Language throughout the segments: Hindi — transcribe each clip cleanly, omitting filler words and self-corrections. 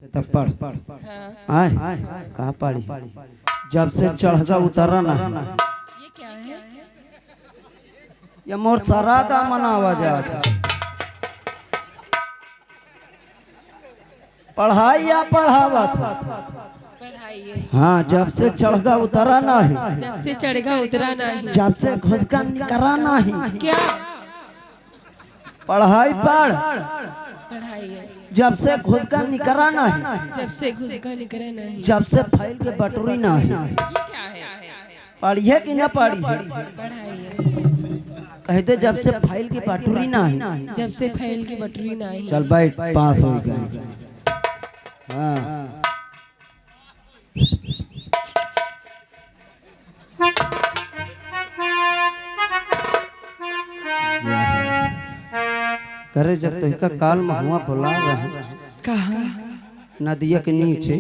तब पढ़ आए कहाँ पढ़ी। जब से चढ़गा उतरा ना ये क्या है? ये मोर सारा दामन आवाज पढ़ाई या पढ़ावत पढ़ाइए। हाँ जब से चढ़गा उतरा नहीं, जब से चढ़गा उतरा नहीं, जब से घुसका निकरा नहीं। क्या पढ़ाई पढ़। पढ़ाइए। जब से घुसका निकरा नहीं, जब से घुसका निकला नहीं, जब से फैल के बटोरी नहीं। ये क्या है? पढ़िए कि ना पढ़िए? पढ़ाइए। कहते जब से फैल की बटोरी नहीं। जब से फैल की बटरी नहीं। चल बैठ पास हो गए। हाँ करे जब तो इसका काल महुआ बुला रहे कहाँ? नदिया के नीचे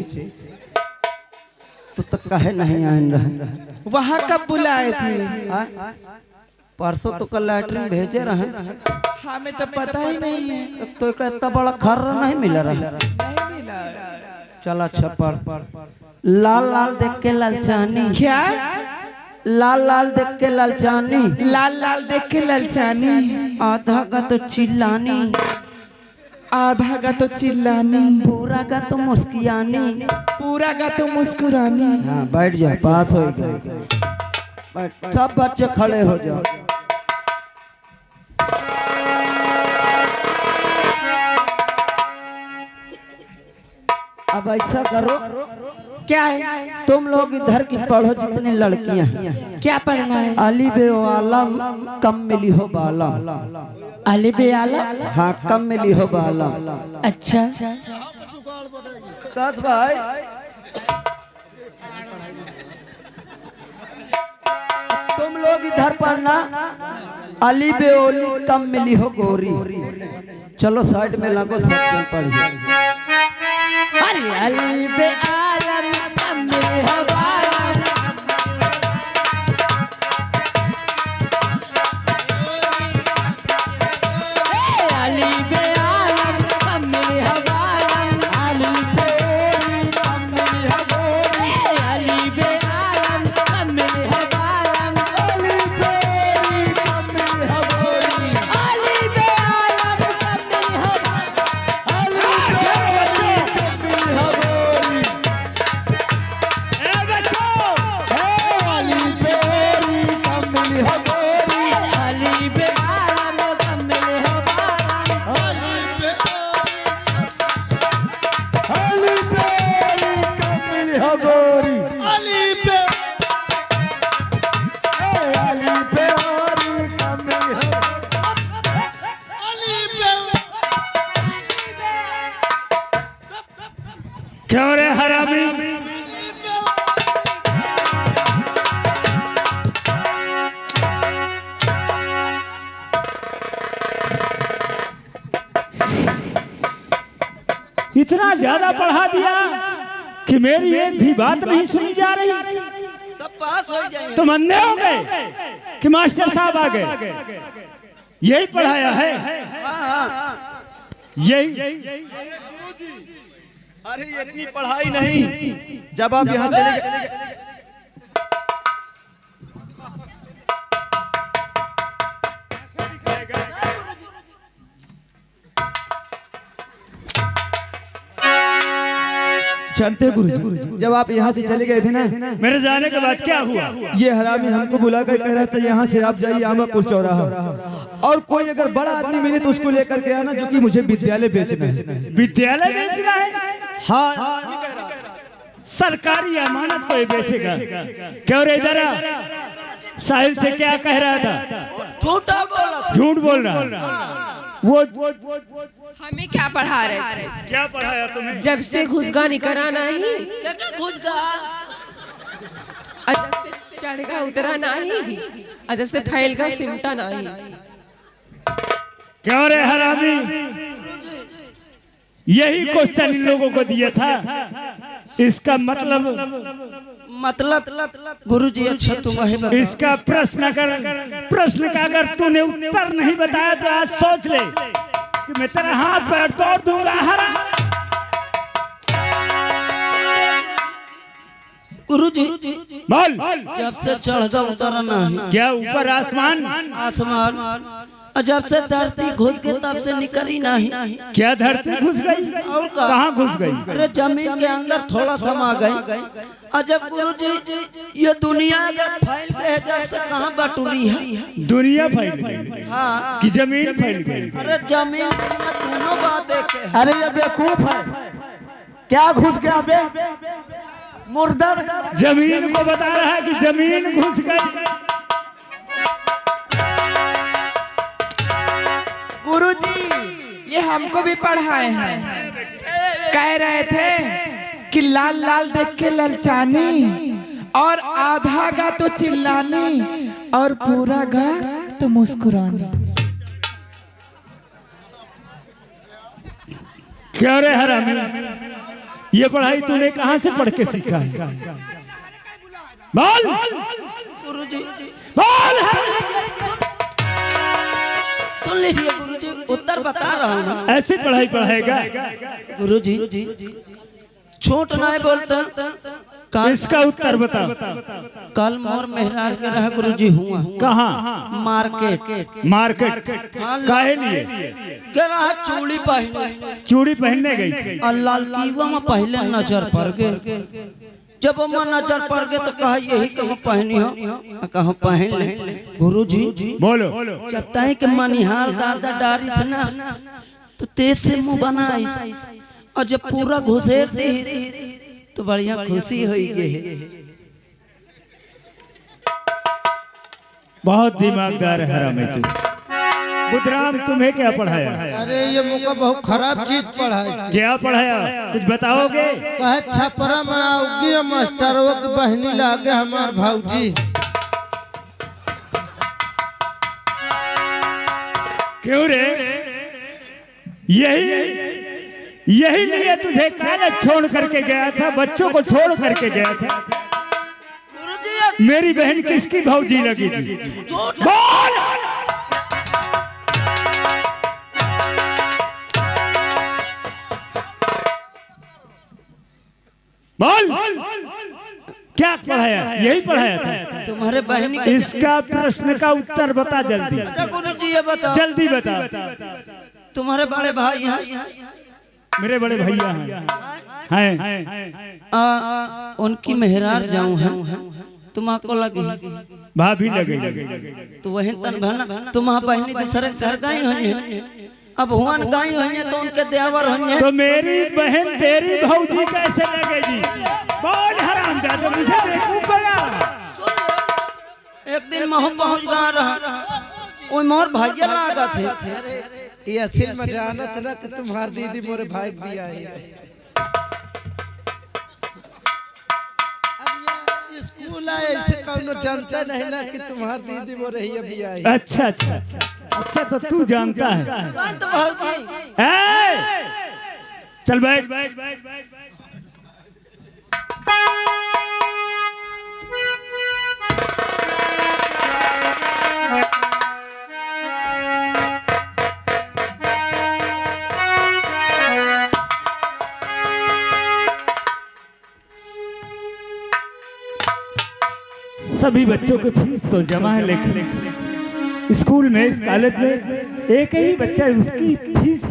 तो तक कहे नहीं आन रहे। वहाँ कब बुलाए थे? परसों तो कल लैटरिन भेजे रहे। हमें तो पता ही नहीं है। तो इतना बड़ा खर्रा नहीं मिला रहा। नहीं मिला। चल अच्छा पढ़। लाल लाल देख के लालचानी। क्या? लाल लाल देख के लालचानी। लाल लाल देख के ललचानी, आधा का तो चिल्लानी, आधा का तो चिल्लानी, पूरा का तो मुस्कियानी। पूरा का तो मुस्कुरानी। हाँ बैठ जा पास हो गए। बैठ सब बच्चे खड़े हो जाओ। अब ऐसा करो, क्या है? तुम लोग इधर की पढ़ो जितनी लड़कियां हैं। क्या पढ़ना है? अली बे आलम कम मिली हो बालम। अली बे आला। हाँ कम मिली हो बालम। अच्छा कस भाई तुम लोग इधर पढ़ना। अली बे ओली कम मिली हो गोरी। चलो साइड में लगो सब जन पढ़िए। अरे अली बे आलम कम मिली हो बालम। अली बे आलम कम मिली हो बालम। अली बे ओली कम मिली हो गोरी। अली बे आलम कम मिली हो बालम। अली बे ओली कम मिली हो गोरी। अली बे आलम कम मिली हो बालम। अली बे ओली कम मिली हो गोरी। ए बच्चों, अली बे ओली कम मिली हो गोरी। अली बे आलम कम मिली हो बालम। अली बे ओली कम मिली हो गोरी। अली बे अली बे ओली कम मिली हो। अली बे क्यों रे हरामी? इतना ज्यादा पढ़ा दिया कि मेरी एक भी बात नहीं सुनी जा रही। सब पास हो जाएंगे। तुम अन्य हो गए कि मास्टर साहब आ गए? यही पढ़ाया है? यही अरे ये इतनी पढ़ाई नहीं। जब आप यहाँ चले गए जानते गुरुजी, जब आप यहाँ से चले गए थे ना, मेरे जाने के बाद क्या हुआ? ये हरामी हमको बुलाकर कह रहा था यहाँ से आप जाइए आमापुर चौराहा, और कोई अगर बड़ा आदमी मिले तो उसको लेकर के आना, जो कि मुझे विद्यालय बेचना है। विद्यालय बेचना है? हाँ सरकारी अमानत को ही बेचेगा? क्यों रे इधर आ। साहिल से क्या कह रहा था? झूठा बोला। झूठ बोल रहा। वो हमें क्या पढ़ा रहे थे? क्या पढ़ाया तुम्हें? जब से घुसगा निकला नहीं, क्या घुसगा? और जब से चढ़गा उतरा नहीं, और जब से फैल का सिमटा नहीं। क्यों रे हरामी? यही क्वेश्चन इन लोगों को दिया था। इसका मतलब गुरुजी अच्छा तुम ही बताओ। इसका प्रश्न का अगर तूने उत्तर नहीं बताया तो आज सोच ले कि मैं तेरा हाथ पैर तोड़ दूंगा। हरा गुरुजी बोल। जब से चढ़ गया उतरा नहीं। क्या ऊपर आसमान? आसमान। और जब से धरती घुस गई तब से निकली नहीं। क्या धरती घुस गई? और कहाँ घुस गई? अरे जमीन के अंदर थोड़ा समा गई। और जब गुरुजी ये दुनिया अगर फैल गई है जब से कहाँ बटुरी है? दुनिया फैल गई। हाँ कि जमीन फैल गई? अरे जमीन दुनिया दोनों बात एक है। अरे ये बेवकूफ है, क्या घुस गया बे? मुर्दा जमीन को बता रहा है कि जमीन घुस गई। गुरुजी ये हमको भी पढ़ाए हैं, कह रहे थे कि लाल लाल देख के ललचानी और आधा गा तो चिल्लानी और पूरा गा तो मुस्कुरानी। क्या रे हरामी, ये पढ़ाई तूने कहाँ से पढ़ के सीखा है? बोल गुरुजी बोल। सुन लीजिए गुरुजी, उत्तर बता रहा हूँ ना। ऐसी पढ़ाई पढ़ाएगा? गुरुजी छोट नहीं बोलता। कल इसका उत्तर बता। कल मोर मेहरार के रहा गुरुजी हुआ। कहाँ? मार्केट। मार्केट काहे लिए? के रहा चूड़ी पहने। चूड़ी पहनने गई। और लाल कीवा में पहले नजर पड़ गए। जब वो नजर पड़ गए तो कहा यही कहाँ पहनी हो? कहाँ पहन ले। गुरुजी बोलो। जब तय के मनिहार दादा डारी से ना तो तेज से मुंह बनाइस और जब पूरा घुसेर दे तो बढ़िया खुशी हो गई। बहुत दिमागदार है हरामी तू। बुधराम तुम्हें क्या पढ़ाया? अरे ये मुका बहुत खराब चीज पढ़ाई। क्या पढ़ाया कुछ बताओगे? कहे छपरा में आओगी मास्टरों की बहनी लागे हमार भाऊजी। क्यों रे? यही लिए तुझे कॉलेज छोड़ करके गया था, बच्चों को छोड़ करके गया था। मेरी बहन किसकी भौजी लगी थी? बोल। बोल क्या पढ़ाया? यही पढ़ाया था तुम्हारे बहनी के। इसका प्रश्न का उत्तर बता जल्दी। गुरुजी ये बताओ, जल्दी बता। तुम्हारे बड़े भाई हैं? मेरे बड़े भैया हैं। उनकी मेहरार जाऊं है तुम्हाको लगी? भाभी लगे। तो वही तन भना तुम्हारा बहनी दूसरे घर गई होने। अब हुआ गई होने तो उनके देवर होने। तो मेरी बहन तेरी भौजी कैसे लगेगी? बोल हरामजादा, मुझे बेवकूफ बना। एक दिन महू पहुंच गया रहा, वो मोर भैया लागा थे। ये असल में जानत ना कि तुम्हारी दीदी मोरे भाई भी आई है। अब ये स्कूल आए ऐसे कौनो जानता नहीं ना कि तुम्हारी दीदी मोरे ही अभी आई। अच्छा अच्छा अच्छा, तो तू जानता है। तो भाऊजी चल बैठ। सभी बच्चों की फीस तो जमा है, लेकिन स्कूल में इस कॉलेज में एक ही बच्चा है, उसकी फीस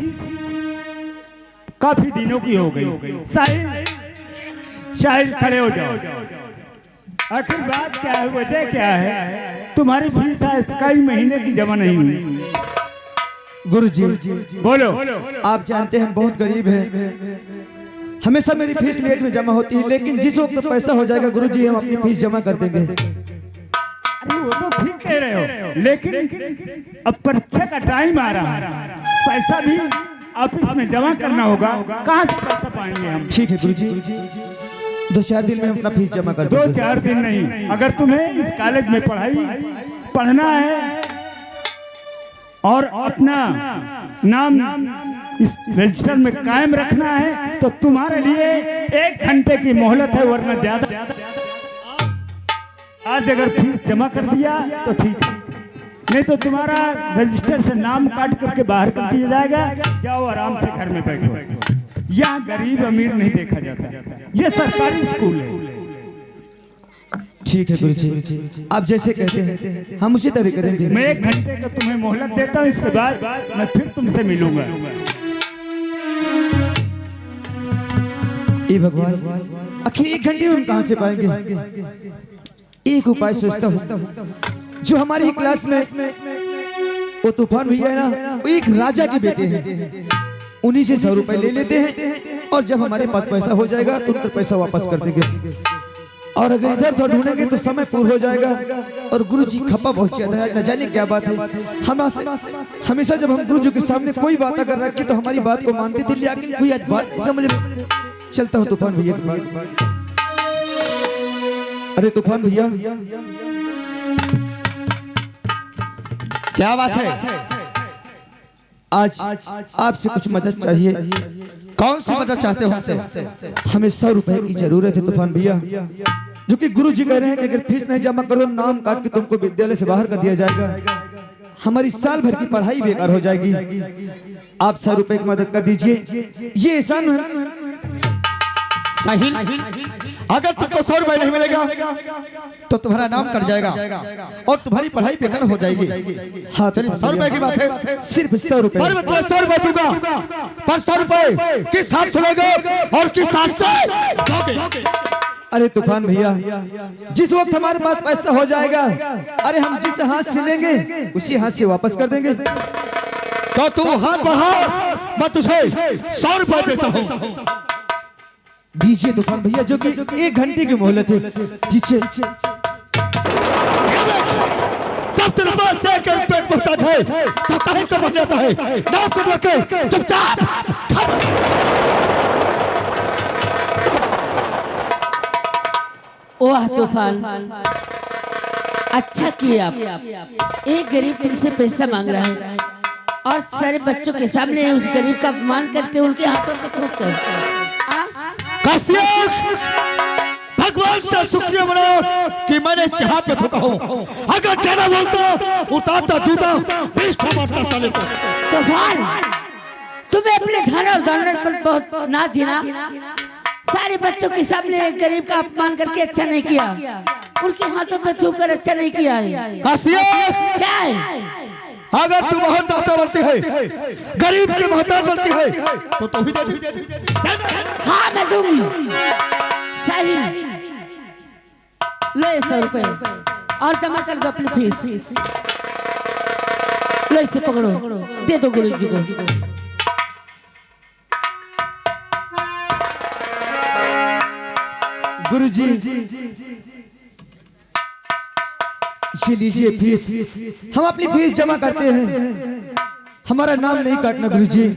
काफी दिनों की हो गई। साहिल खड़े हो जाओ। आखिर बात क्या है, वजह क्या है? तुम्हारी फीस कई महीने की जमा नहीं हुई। गुरुजी बोलो। आप जानते हैं हम बहुत गरीब हैं, हमेशा मेरी फीस लेट में जमा होती है, लेकिन जिस वक्त पैसा हो जाएगा गुरुजी हम अपनी फीस जमा कर देंगे। अरे वो तो ठीक कह रहे हो, लेकिन अब परीक्षा का टाइम आ रहा है, पैसा भी ऑफिस में जमा करना होगा। कहाँ से पैसा पाएंगे हम? ठीक है गुरुजी, 2-4 दिन में अपना फीस जमा कर देंगे। 2-4 दिन नहीं, अगर तुम्हें इस कॉलेज में पढ़ना है और अपना नाम इस रजिस्टर में कायम रखना है तो तुम्हारे लिए 1 घंटे की मोहलत है, वरना ज्यादा। आज अगर फीस जमा कर दिया तो ठीक है, नहीं तो तुम्हारा रजिस्टर से नाम काट करके बाहर कर दिया जाएगा। जाओ आराम से घर में बैठो। यहाँ गरीब अमीर नहीं देखा जाता, ये सरकारी स्कूल है। ठीक है गुरुजी, आप जैसे कहते हैं हम उसी तरह करेंगे। मैं 1 घंटे का तुम्हें मोहलत देता हूँ, इसके बाद मैं फिर तुमसे मिलूंगा। ए भगवान, आखिर 1 घंटे में हम कहाँ से पाएंगे? एक उपाय सोचता हूँ। जो हमारी क्लास में वो तूफान भैया है ना, वो एक राजा के बेटे हैं, उन्हीं से 100 रुपए ले लेते हैं और जब हमारे पास पैसा हो जाएगा तो उनका पैसा वापस कर देंगे। और अगर इधर उधर ढूंढेंगे तो समय पूर्ण हो जाएगा। और गुरुजी खपा बहुत ज्यादा है, न जाने क्या बात है। हमेशा जब हम गुरुजी के सामने कोई बात अगर रखी तो हमारी बात को मानते थे, लेकिन कोई आज बात नहीं समझ रहे। चलता हूँ तूफान भैया के पास। अरे तूफान भैया, क्या बात है? आज आपसे कुछ मदद चाहिए। कौन सी मदद चाहते हो हमसे? हमें 100 रुपए की जरूरत है तूफान भैया, जो कि गुरुजी कह रहे हैं कि अगर फीस नहीं जमा करो नाम काट के तुमको विद्यालय से बाहर कर दिया जाएगा, हमारी साल भर की पढ़ाई बेकार हो जाएगी। आप 100 रुपए की मदद कर दीजिए, ये एहसान है। साहिल, अगर तुमको 100 रुपए नहीं मिलेगा तो तुम्हारा नाम कट जाएगा और तुम्हारी पढ़ाई बेकार हो जाएगी। हाँ सिर्फ 100 रुपए की बात है, सिर्फ 100 रुपए। पर मैं तुम्हें 100 रुपए दूंगा, पर 100 रुपए किस हाथ से लोगे और किस हाथ से दोगे? अरे तूफान भैया, जिस वक्त हमारे पास पैसा हो जाएगा, अरे हम जिस हाथ से लेंगे उसी हाथ से वापस कर देंगे। तो तू हाथ बढ़ा, मैं तुझे 100 रुपए देता हूँ। दीजिए तूफान भैया, जो कि 1 घंटे की मोहलत है। दीजिए। जब तेरे पास से एक पेट मोहताज है तो काहे का बन जाता है? नाम को रखे चुपचाप। वाह तूफान, अच्छा किया। एक गरीब तुमसे पैसा मांग रहा है और सारे बच्चों के सामने उस गरीब का अपमान करते, उनके हाथों पर थूक कर। भगवान से शुक्रिया मनाओ कि मैंने इसके हाथ में थूका हूँ। अगर ज्यादा बोलता उतारता जूता पीछा मारता साले को। तूफान, तुम्हें अपने धन और दौलत पर बहुत नाज है ना। सारे बच्चों के सामने एक गरीब का अपमान करके अच्छा नहीं किया, उनके हाथों पे थूक कर अच्छा नहीं किया है। क्या है? अगर तू बहुत दाता बोलती है, गरीब के मोहताज बोलती है, तो तू ही दे दे। हाँ मैं दूंगी। साहिल, ले 100 रुपए और जमा कर दो अपनी फीस। लो इसे पकड़ो, दे दो गुरुजी को। गुरुजी, ये लीजिए फीस। हम अपनी फीस जमा करते हैं, हमारा नाम नहीं काटना गुरुजी।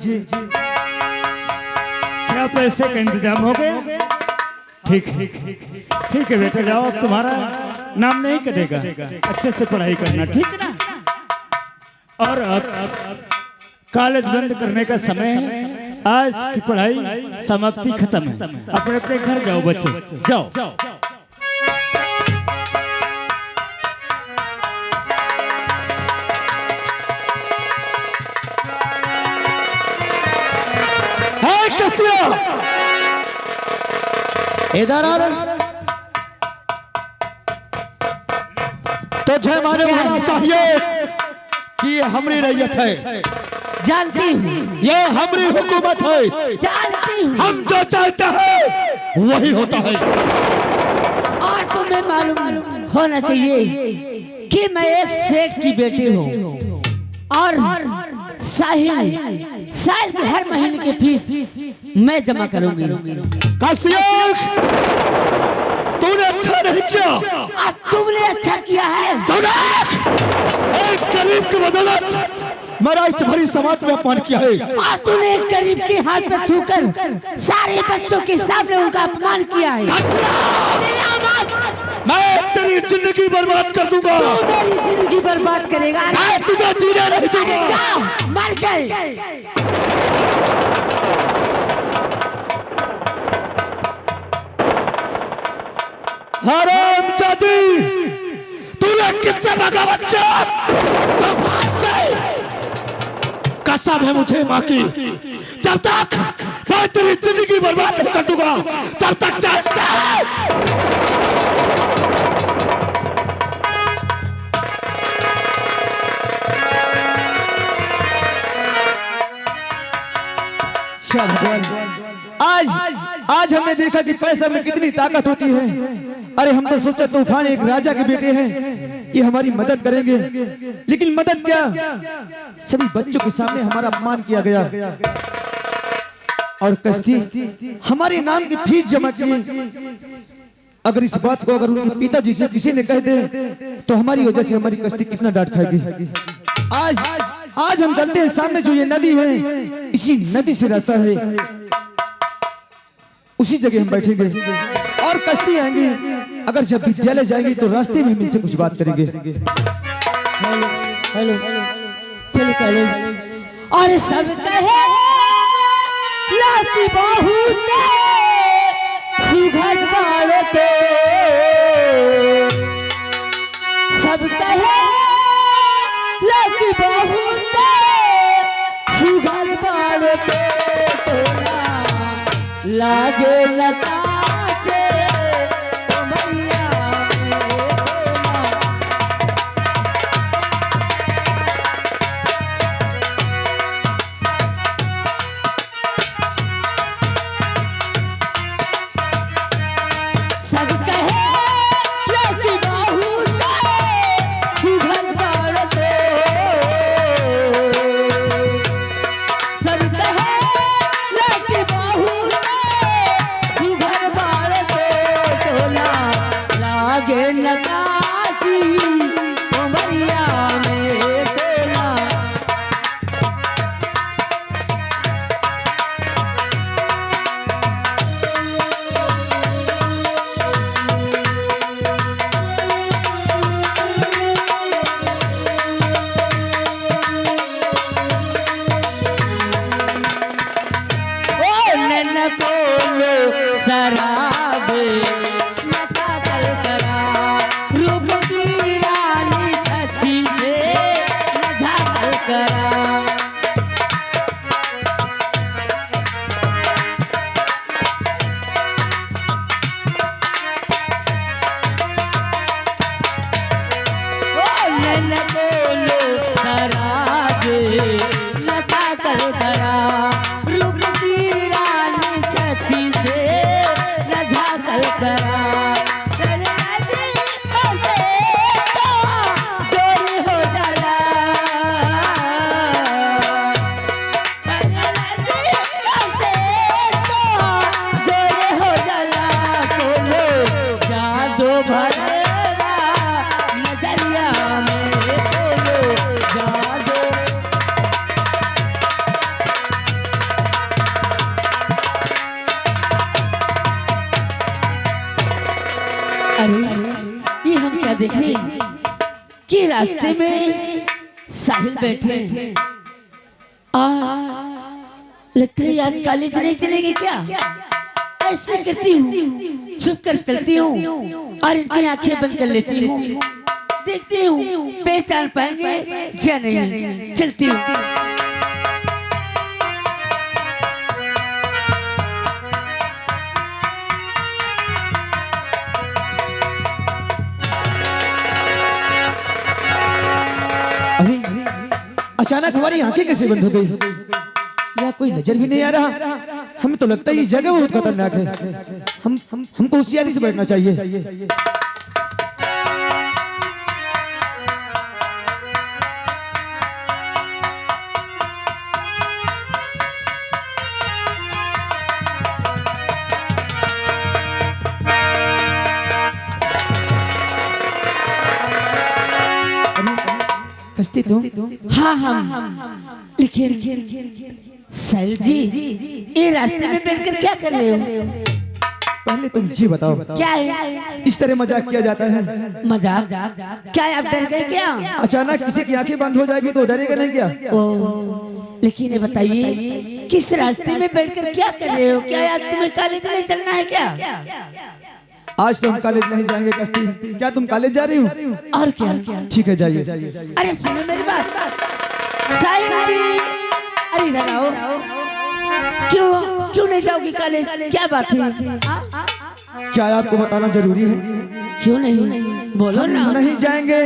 क्या पैसे का इंतजाम हो गया? ठीक है, ठीक है बेटा, जाओ, अब तुम्हारा नाम नहीं कटेगा। अच्छे से पढ़ाई करना, ठीक है ना? और अब कॉलेज बंद करने का समय है। आज की पढ़ाई समाप्ति खत्म है। अपने अपने घर जाओ बच्चों, जाओ। इधर आ रहे तो जय माने होना चाहिए कि ये हमारी रैयत है। जानती हूँ, ये हमारी हुकूमत है। जानती हूँ। हम जो चाहते हैं वही होता है। और तुम्हें मालूम होना चाहिए कि मैं एक सेठ की बेटी हूँ और साहिल की हर महीने की फीस मैं जमा करूंगी। तूने अच्छा नहीं किया। तुमने अच्छा किया है। तूने एक गरीब की बदौलत मेरा इस भरी समाज में अपमान किया है। और तूने एक गरीब के हाथ पे थूकर सारे बच्चों के सामने उनका अपमान किया है। मैं तेरी जिंदगी बर्बाद कर दूंगा। तू मेरी जिंदगी बर्बाद करेगा। मैं तुझे जीने नहीं दूंगा। जाओ, मर गए। हरामजादी, तूने किससे बगावत किया? तूफान से। कसम है मुझे माँ की, जब तक मैं तेरी जिंदगी बर्बाद नहीं कर दूंगा तब तक चल। अच्छा भगवान, आज हमने देखा कि पैसा में कितनी ताकत होती है। अरे हम तो सोचा तूफान एक राजा के बेटे हैं, ये हमारी मदद करेंगे, लेकिन मदद क्या, सभी बच्चों के सामने हमारा अपमान किया गया और कश्ती हमारे नाम की फीस जमा की। अगर इस बात को अगर उनके पिताजी से किसी ने कह दे तो हमारी वजह से हमारी कश्ती कितना डांट खाएगी। आज हम चलते हैं, सामने जो ये नदी है, इसी नदी से रास्ता है, उसी जगह हम बैठेंगे और कश्ती आएंगी। अगर जब विद्यालय जाएंगी तो रास्ते में हम इनसे कुछ बात करेंगे। हेलो चलो कॉलेज। और सब कहे लाकी बहुत सुघर बाड़ते, सब कहे लाकी बहुत सुघर बाड़ते, लागे लताचे कमरिया में सब कहे लकी बहुत सुघर बाड़ते, सब कहे लकी बहुत सुघर बाड़ते, टोला लागे नकाची कमरिया में टोला। कोलो शराबे नका कर करा, रूप की रानी छत्ती से नझा कर करा। ओ नैन कोलो शराबे नका कर करा, रूप की रानी छत्ती से नझा कर करा। तेरे दिल से तो चोरी हो जाला, तेरे दिल से तो चोरी हो जाला, कोलो जादू भरेला नजरिया में, कोलो जादू। अरे ये हम क्या देख रहे हैं कि रास्ते में साहिल बैठे हैं और लगता है आज कॉलेज नहीं चलेगी क्या। ऐसे करती हूँ, छुप कर चलती हूँ और इनकी आंखें बंद कर लेती हूँ, देखती हूँ पहचान पाएंगे या नहीं। चलती हूँ। अरे अचानक हमारी आंखें कैसे बंद हो गई, या कोई नजर भी नहीं आ रहा। हमें तो लगता है ये जगह बहुत खतरनाक है, हमको होशियारी से बैठना चाहिए। कश्ती तुम? हाँ हम, लेकिन सर जी ये रास्ते में बैठकर क्या कर रहे हो? पहले तुम ये बताओ, क्या है इस तरह मजाक किया जाता है? मजाक? क्या आप डर गए क्या? अचानक किसी की आंखें बंद हो जाएगी तो डरेगा नहीं क्या? ओ, लेकिन ये बताइए किस रास्ते में बैठकर क्या कर रहे हो? क्या आज तुम्हें कॉलेज नहीं चलना है क्या? आज तो हम कॉलेज नहीं जाएंगे कश्ती, क्या तुम कॉलेज जा रही हो? और क्या? ठीक है जाइए। अरे सुनो मेरी बात, साहिल जी, अरे इधर आओ। क्यों नहीं जाओगी कॉलेज? क्या बात है? क्या आपको बताना जरूरी है? क्यों नहीं, बोलो ना। नहीं जाएंगे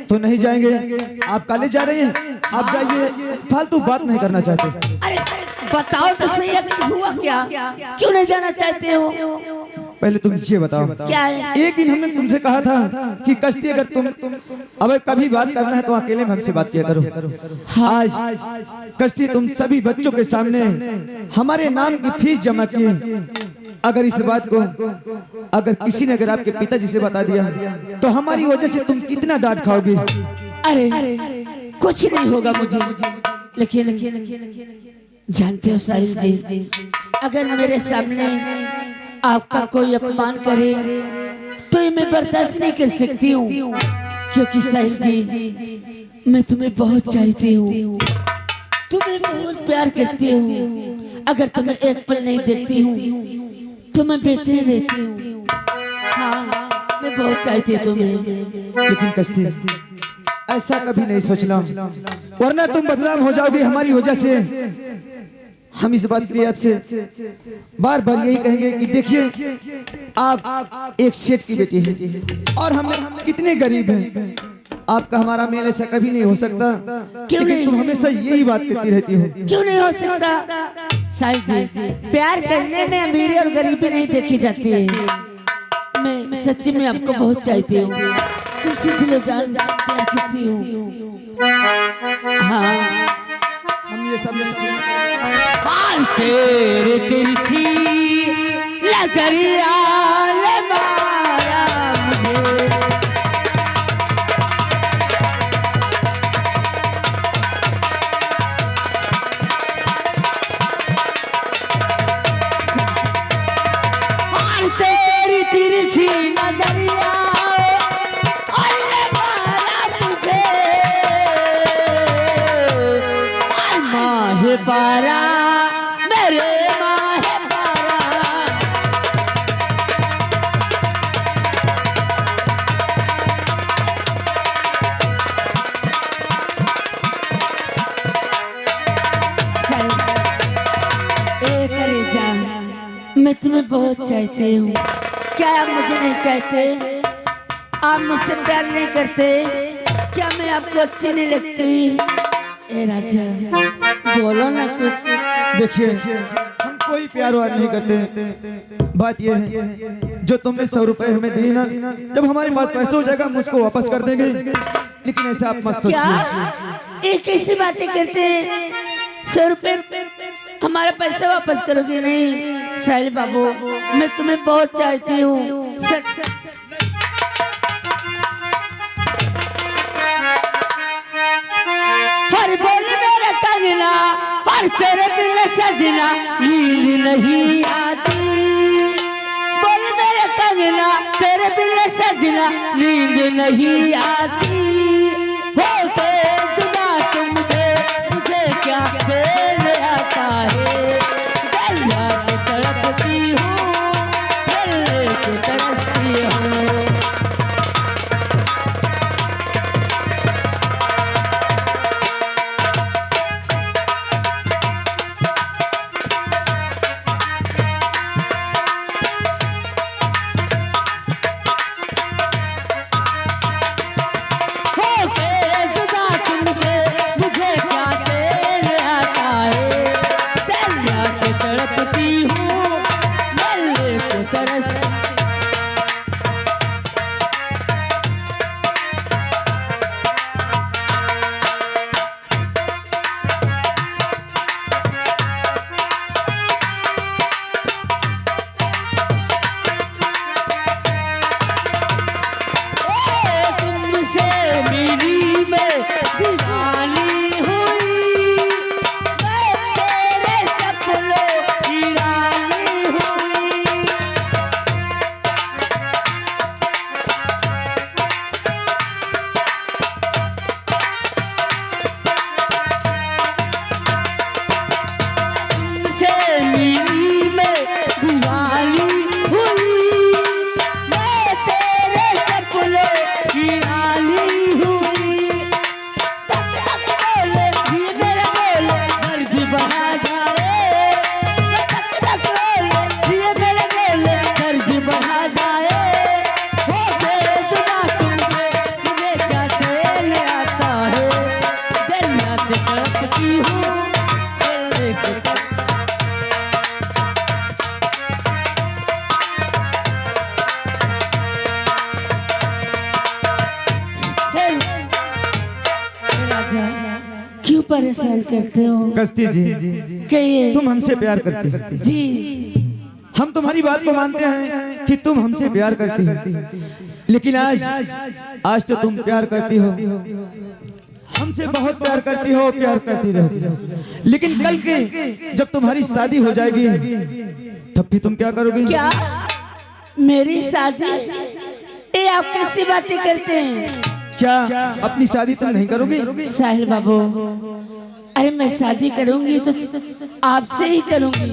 तो नहीं जाएंगे। आप कॉलेज जा रही हैं, आप जाइए, फालतू बात नहीं करना चाहते। अरे बताओ तो सही आखिर हुआ क्या, क्यों नहीं जाना चाहते हो? पहले तुम ये बताओ, क्या है? एक दिन हमने तुमसे कहा था कि कश्ती अगर तुम अब कभी बात करना है तो अकेले में हमसे बात किया करो। आज कश्ती तुम सभी बच्चों के सामने हमारे नाम की फीस जमा की, अगर इस बात को अगर किसी ने अगर आपके पिताजी से बता दिया तो हमारी वजह से तुम कितना डांट खाओगे? अरे कुछ नहीं होगा मुझे, लेकिन जानते हो साहिल जी, अगर मेरे सामने आपका कोई अपमान करे तो ये मैं बर्दाश्त नहीं कर सकती हूँ, क्योंकि साहिल जी मैं तुम्हें बहुत चाहती हूँ, तुम्हें बहुत प्यार करती हूँ। अगर तुम्हें एक पल नहीं देखती हूँ तो मैं बेचैन रहती हूँ। हाँ, मैं बहुत चाहती हूँ तुम्हें। लेकिन कश्ती ऐसा कभी नहीं सोचना, वरना तुम बदनाम हो जाओगी हमारी वजह से। हम इस बात के लिए आपसे बार बार यही कहेंगे कि देखिए आप एक सेठ की बेटी हैं और हम कितने गरीब हैं, आपका हमारा मेल ऐसा कभी नहीं हो सकता। क्यों नहीं? तुम हमेशा यही बात करती रहती हो। क्यों नहीं हो सकता साहिल जी? प्यार करने में अमीरी और गरीबी नहीं देखी जाती है। मैं सच्ची में आपको बहुत चाहती हूँ, तुमसे दिलो जान से प्यार करती हूँ। हाँ, हम ये सब नहीं सुनते। बाल तेरे तिरछी नजरिया ले मारा मुझे, बाल तेरी तिरछी नजरिया और ले मारा मुझे, और माहे पारा मेरे माहे पारा, मैं तुम्हें बहुत चाहती हूँ। क्या आप मुझे नहीं चाहते? आप मुझसे प्यार नहीं करते? क्या मैं आपको अच्छी नहीं लगती? ए राजा बोलो ना कुछ। देखिए हम कोई प्यार वार नहीं करते, बात यह है जो तुमने 100 रुपए हमें दिए ना, जब हमारे पास पैसा हो जाएगा हम उसको वापस कर देंगे, लेकिन ऐसा आप मत क्या सोचिए। एक ऐसी बातें करते हैं? 100 रुपए हमारा पैसा वापस करोगे? नहीं साहिल बाबू, मैं तुम्हें बहुत चाहती हूँ। हर बोल मेरा कंगना और तेरे बिना सजना नींद नहीं आती, बोल मेरा कंगना तेरे बिना सजना नींद नहीं आती, होके जुदा तुमसे मुझे क्या खेल आता है, गलिया पे तड़पती हूँ गले पे तरसती हूँ। परेशान करते हो कश्ती जी, कि तुम हमसे प्यार करती हो। जी हम तुम्हारी बात को मानते हैं कि तुम हमसे प्यार करती हो, लेकिन आज तो तुम प्यार करती हो, हमसे बहुत प्यार करती हो, प्यार करती रहोगी। लेकिन कल के जब तुम्हारी शादी हो जाएगी तब भी तुम क्या करोगी? क्या मेरी शादी? ये आप कैसी बातें करते हैं? क्या अपनी शादी तुम नहीं करोगी? साहिल बाबू, अरे मैं शादी करूंगी तो आपसे ही करूंगी,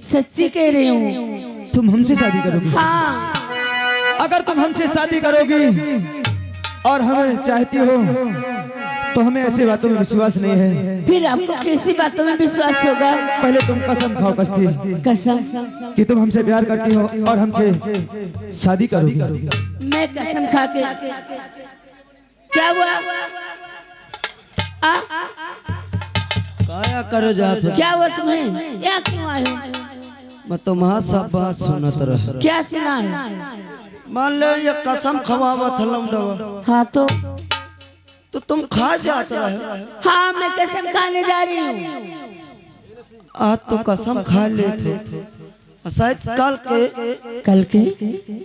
सच्ची कह रही हूँ। तुम हमसे शादी करोगी? हाँ। अगर तुम हमसे शादी करोगी और हमें चाहती हो तो हमें ऐसी बातों में विश्वास नहीं है। फिर आपको कैसी बातों में विश्वास होगा? पहले तुम कसम खाओ कश्ती, कसम कि तुम हमसे प्यार करती हो और हमसे शादी करोगी। मैं कसम खा के, क्या हुआ? काया करे जात हो? क्या हुआ तुम्हें? या क्यों आए हो? मैं तुम्हारा सब बात सुनत रह। क्या सुना है? मान लो ये कसम खवावत हलम दवा, हाँ तो तुम खा जात रहे। हाँ मैं कसम खाने जा रही हूँ। आज तो कसम खा ले थे, शायद कल के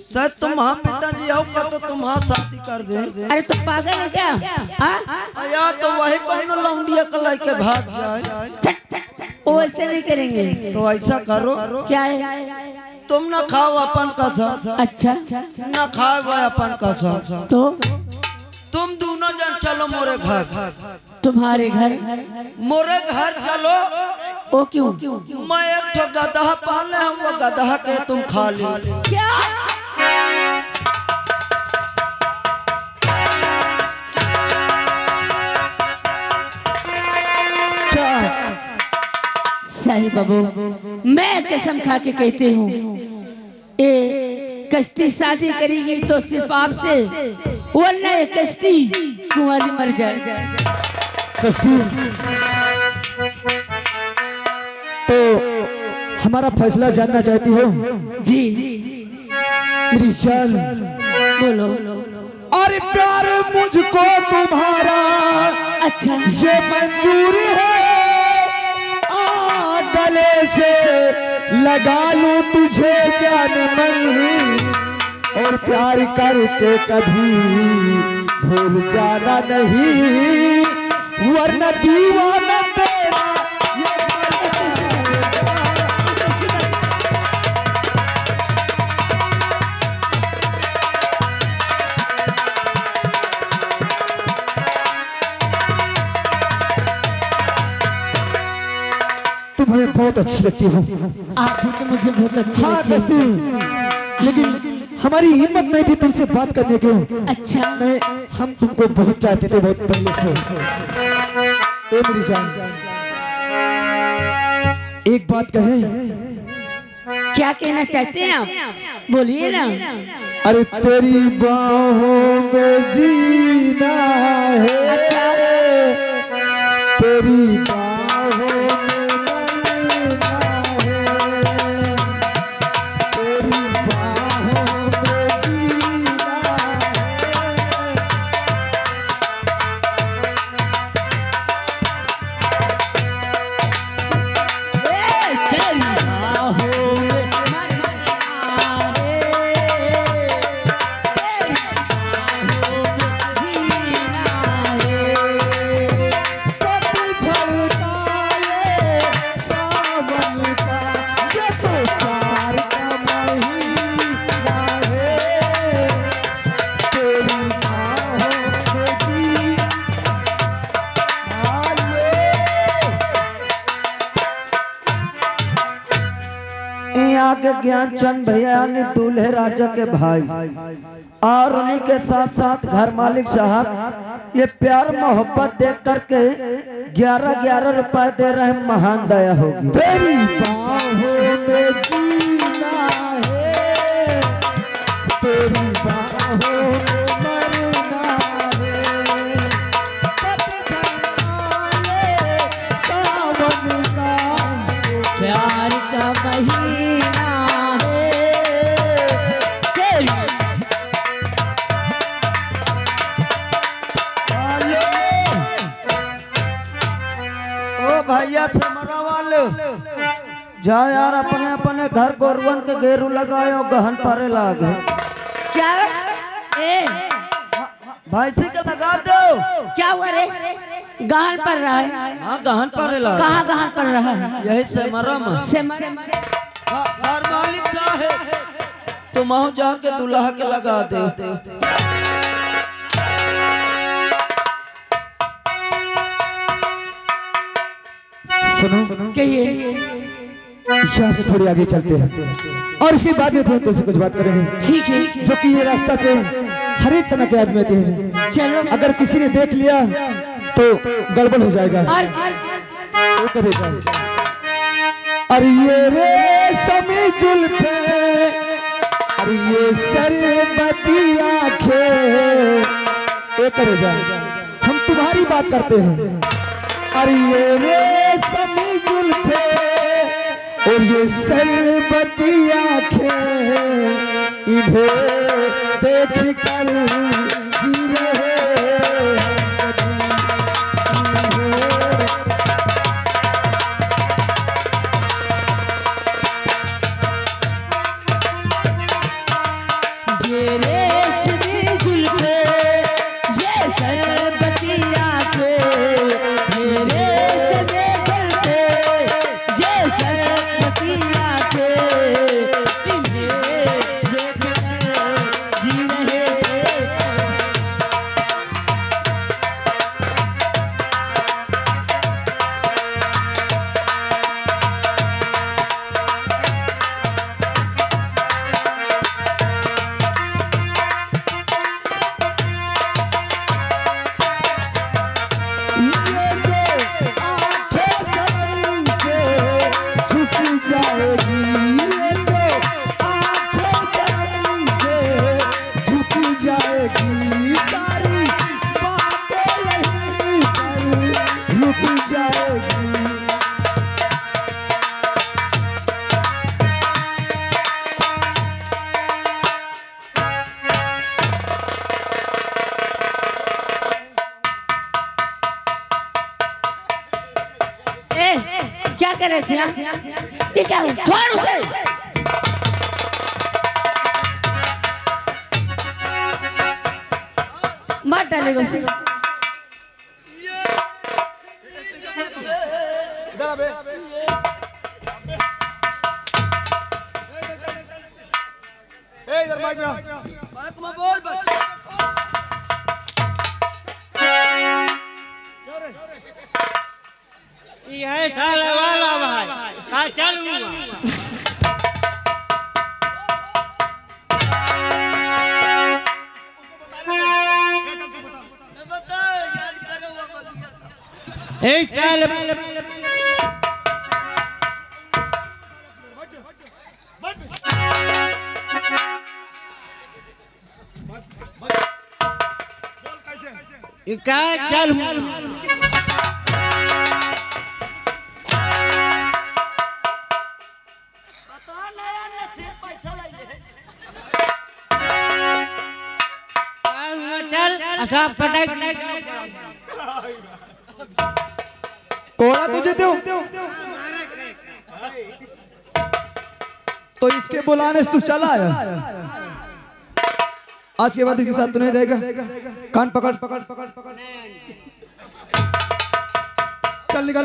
शायद तुम्हारा पिताजी आओ का तो तुम्हारा शादी कर दे। अरे तो पागल है क्या? हाँ? या तो वही कौन लौंडिया कलाई के भाग जाए। वो ऐसे नहीं करेंगे। तो ऐसा करो, क्या है? तुम न खाओ अपन कसम, अच्छा न खाओ वह अपन कसम, तो तुम दोनों जन चलो मोरे घर। तुम्हारे घर? मोरे घर चलो। वो क्यों? मैं एक ठो गधा पाले हम, वो गधा के तुम खा लो। क्या? साहिल बाबू, मैं कसम खा के कहती हूँ, ये कश्ती शादी करेगी तो सिर्फ आपसे, वरना ये कश्ती कुंवारी मर जाए। कश्ती, तो हमारा फैसला जानना चाहती हो? जी मेरी जान, बोलो। अरे प्यार मुझको तुम्हारा अच्छा ये मंजूर है, गले से लगा लूं तुझे जान मन, और प्यार करके कभी भूल जाना नहीं, वरना दीवाना तेरा तुम हमें बहुत अच्छी लगती हो। आप भी तो मुझे बहुत अच्छी हाँ लगती कश्ती, हैं। लेकिन हमारी हिम्मत नहीं थी तुमसे बात करने की। अच्छा नहीं, हम तुमको बहुत चाहते थे, बहुत पहले से। ए मेरी जान, एक बात कहें? क्या कहना चाहते हैं आप? बोलिए ना। अरे तेरी बाहों में जीना है, अच्छा तेरी बाहों में मरना है, तेरी बाहों में जीना ए, तेरी बाहों में मरना है, तेरी बाहों में जीना है। झलका ये सावन का, ये तो प्यार का महीना है, तेरी बाहों में जीना यहाँ के ज्ञानचंद भैया ने दूल्हे राजा के भाई और उन्हीं के साथ साथ घर मालिक साहब ये प्यार मोहब्बत देख करके 11-11 रुपए दे रहे हैं। महान दया होगी। तेरी बाहों में जीना है, तेरी बाहों में मरना है, पतझड़ ये सावन का, प्यार का महीना है, तेरी जा यार अपने अपने घर गोरवन के गेरू लगायो गहन पारे लागे। क्या ए भैंसी के लगा दो। क्या हुआ रे? गहन पर रहा है। हाँ गहन पारे लागे। कहाँ गहन पर रहा है? यही से मरम से मरे घर मालिक साहब तुम आओ जाके दुल्हा के लगा दे। सुनो कहिए। यहाँ से थोड़ी आगे चलते हैं और इसके बाद में फिर तुमसे कुछ बात करेंगे। ठीक है जो कि ये रास्ता से हर एक तरह के आदमी आते हैं। चलो। अगर किसी ने देख लिया तो गड़बड़ हो जाएगा। और वो करेगा। अरे ये रे समी जुल्फे, अरे ये सरबती आंखें, ये करे जा। हम तुम्हारी बात करते हैं। अरे ये रे समी जुल्फे और ये सरबती आंखें, इन्हें देख कर जी रहे ये रेशमी जुल्फे, ये सरबती आंखें, ये रेशमी जुल्फे, ये सरबती आंखें, इन्हें देख कर जी रहे। ये जो आंखें सनम से झुक जाएगी, ये जो आंखें सनम से झुक जाएगी, सारी बातें यहीं पर रुक जाएगी। ए क्या कर रहे थे? ये क्या? छोड़ उसे। मार डालेगा उसे। ये साले वाला भाई का चलूंगा। एक साल क्या चल सब पटाई कोड़ा तुझे दो तो इसके बुलाने से तू चला आया। आज के बाद इसके साथ तो नहीं रहेगा। कान पकड़ चल निकल।